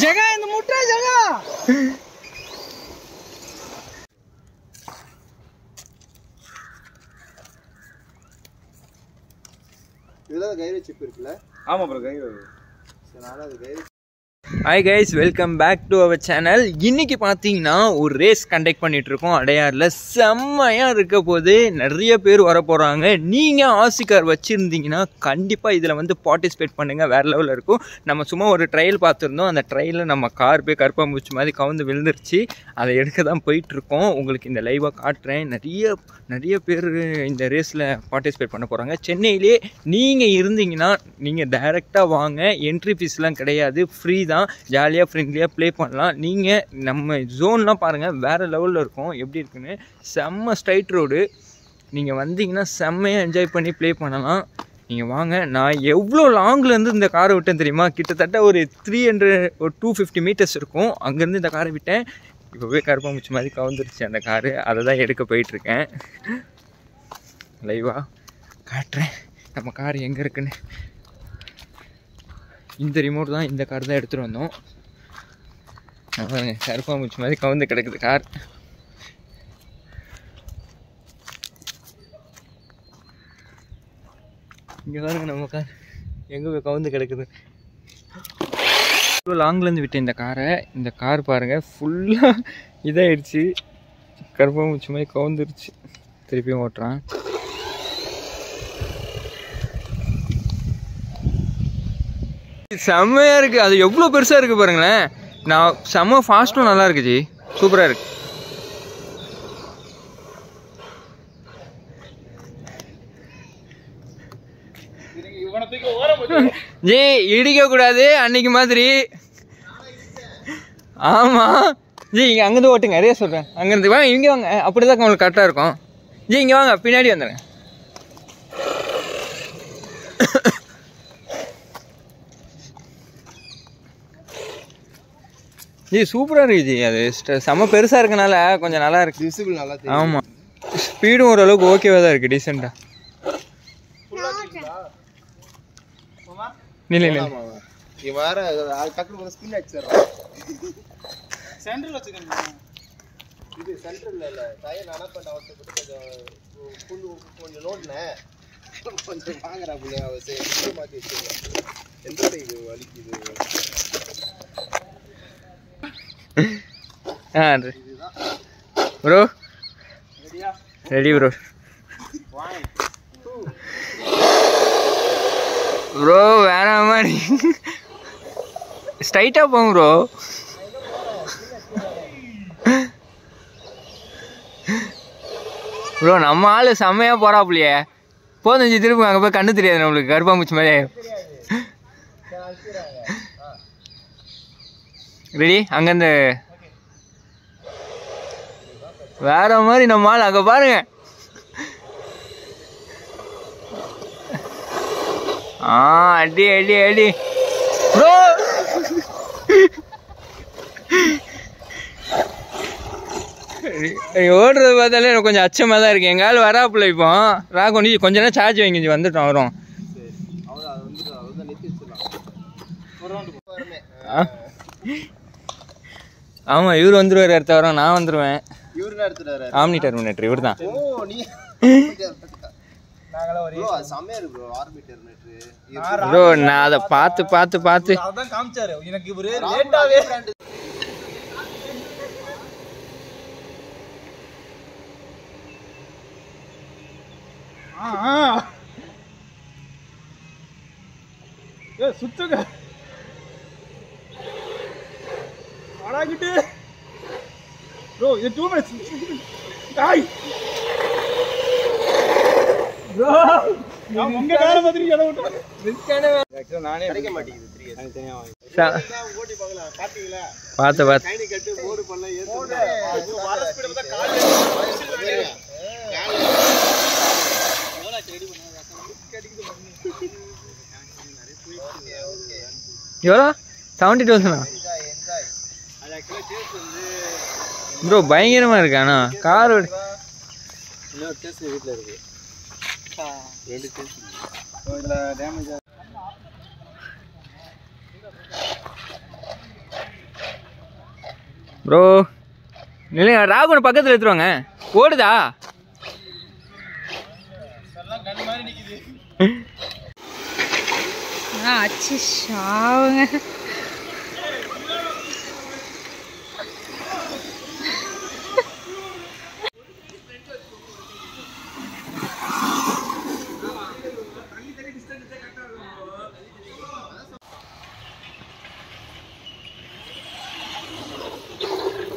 ஜகா இந்த முட்டை ஜகா இதெல்லாம் கைரோ சிப் இருக்குல்ல? ஆமா ப்ரோ கைரோ. சரி நானும் அது கைரோ. Hi guys, welcome back to our channel. இன்றைக்கி பார்த்தீங்கன்னா ஒரு ரேஸ் கண்டக்ட் பண்ணிகிட்ருக்கோம் அடையாரில். செம்மையாக இருக்க போது நிறைய பேர் வர போகிறாங்க. நீங்கள் ஆர்சி கார் வச்சுருந்தீங்கன்னா கண்டிப்பாக இதில் வந்து பார்ட்டிசிபேட் பண்ணுங்கள். வேறு லெவலில் இருக்கும். நம்ம சும்மா ஒரு ட்ரையல் பார்த்துருந்தோம். அந்த ட்ரையலில் நம்ம கார் போய் கருப்பாம்பூச்சி மாதிரி கவுந்து விழுந்துருச்சு. அதை எடுக்க தான் போயிட்டுருக்கோம். உங்களுக்கு இந்த லைவாக காட்டுறேன். நிறைய பேர் இந்த ரேஸில் பார்ட்டிசிபேட் பண்ண போகிறாங்க. சென்னையிலே நீங்கள் இருந்தீங்கன்னா நீங்கள் டைரெக்டாக வாங்க. என்ட்ரி ஃபீஸ்லாம் கிடையாது, ஃப்ரீ தான். ஜாலியாக ஃப்ரெண்ட்லியாக ப்ளே பண்ணலாம். நீங்கள் நம்ம ஜோன்லாம் பாருங்கள், வேறு லெவலில் இருக்கும். எப்படி இருக்குன்னு செம்ம ஸ்ட்ரைட் ரோடு. நீங்கள் வந்தீங்கன்னா செம்மையாக என்ஜாய் பண்ணி ப்ளே பண்ணலாம். நீங்கள் வாங்க. நான் எவ்வளோ லாங்லேருந்து இந்த காரை விட்டேன் தெரியுமா? கிட்டத்தட்ட ஒரு 250 மீட்டர்ஸ் இருக்கும். அங்கேருந்து இந்த காரை விட்டேன். இப்போ போய் கருப்பாம்பூச்சி மாதிரி கவுந்துருச்சு அந்த காரு. அதை தான் எடுக்க போயிட்டுருக்கேன். லைவாக காட்டுறேன் நம்ம கார் எங்கே இருக்குன்னு. இந்த ரிமோட் தான், இந்த கார் தான் எடுத்துகிட்டு வந்தோம். பாருங்க, கருப்பாம்பூச்சி மாதிரி கவுந்து கிடக்குது கார். இங்கே பாருங்க நம்ம கார் எங்கே போய் கவுந்து கிடக்குது. இவ்வளோ லாங்லேருந்து விட்டேன் இந்த காரை. இந்த கார் பாருங்கள் ஃபுல்லாக இதாகிடுச்சு. கருப்பாம்பூச்சி மாதிரி கவுந்துருச்சு. திருப்பியும் ஓட்டுறான். செம்மையாக இருக்குது. அது எவ்வளோ பெருசாக இருக்குது பாருங்களேன். நான் செம்ம ஃபாஸ்ட்டும் நல்லா இருக்குது ஜி. சூப்பராக இருக்கு ஜி. இடிக்கக்கூடாது அன்னைக்கு மாதிரி. ஆமாம் ஜி, இங்கே அங்கேருந்து ஓட்டுங்க. நிறைய சொல்கிறேன். அங்கேருந்து வாங்க, இங்கே வாங்க. அப்படி தான் உங்களுக்கு கரெக்டாக இருக்கும். ஜி இங்கே வாங்க, பின்னாடி வந்துடுங்க. ஜி சூப்பராக இருக்குது ஜி. அது செம்ம பெருசாக இருக்கனால கொஞ்சம் நல்லா இருக்குது. விசிபிள் நல்லா தெரியும். ஆமாம், ஸ்பீடும் ஓரளவுக்கு ஓகேவாக தான் இருக்குது. டீசெண்டாக. இல்லை வேற டக்குனு ஸ்பின் அடிச்சிடறான். சென்ட்ரல் வச்சுக்கணும். இது சென்ட்ரல் இல்லை, டயர் நான் பண்ண அவசரப்பட்டு கொஞ்சம் லோட்னேன். கொஞ்சம் வாங்குறா பிள்ளை அவசர மாற்றி வச்சுருக்கேன். எந்த சைடு வலிக்குது? Bro ready bro. ப்ரோ வேற மாதிரி ஸ்ட்ரைட்டாக போங்க ப்ரோ. ப்ரோ நம்ம ஆள் செம்மையாக போகிறாப்புலையே. போதும் ஜி, திருப்பி அங்கே போய் கண்ணு தெரியாது நம்மளுக்கு. கருப்பாம்பூச்சி மாதிரி ஆயிரும். ரெடி? அங்கேருந்து வேற மாதிரி நம்ம ஆள் அங்கே பாருங்க. அடி அடி அடி ப்ரோ. ஓடுறது பார்த்தாலே எனக்கு கொஞ்சம் அச்சமாக தான் இருக்குது. எங்கள் ஆள் வராப்புல இப்போ ராகொண்டி கொஞ்ச நேரம் சார்ஜ் வாங்கி வந்துட்டோம். வரும். ஆமாம், இவர் வந்துடுவார். அடுத்த வாரம் நான் வந்துடுவேன். ஆம்னி டெர்மினேட்டர் இவர் தான். ப்ரோ நான் அதை பார்த்து காமிச்சாரு எனக்கு. இவரு லேட்டாவே சுத்துங்க அடாகிட்டு ப்ரோ. இது 2 மினிட்ஸ். டாய் ப்ரோ, நான் உங்க காரை மாதிரி இட விட்டு ரிஸ்கான ஆக்சுவலா நானே அடிக்க மாட்டேங்குது. 3 இயர்ஸ் தனியா வாங்கி ஓட்டி பார்க்கலாம். பாத்தீங்களா? பார்த்து கைனி கட்டு போர்டு பண்ணல ஏத்து. வர ஸ்பீடு பார்த்தா கால் எவ்வளவு ரெடி பண்ணாங்க. கடிக்குது பண்ணு. எவ்வளோ? 70,000. அது ஆக்சுவலா சேஸ் வந்து ப்ரோ பயங்கரமாக இருக்கு. ஆனால் கார் இன்னொரு சேஸ் வீட்டில் இருக்கு. 2 சேஸ். இதுல டேமேஜ் ப்ரோ இல்லைங்க ராகுன பக்கத்தில் எடுத்துருவாங்க ஓடுதா அச்சு ஷாவுங்க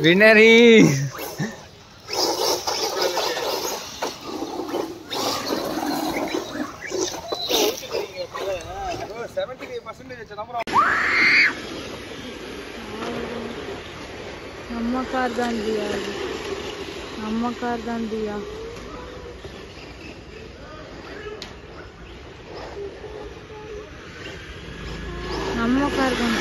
வினரி நம்ம கார் தான் தியா நம்ம கார் தான் தியா நம்ம கார் தான்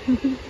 Mm-hmm.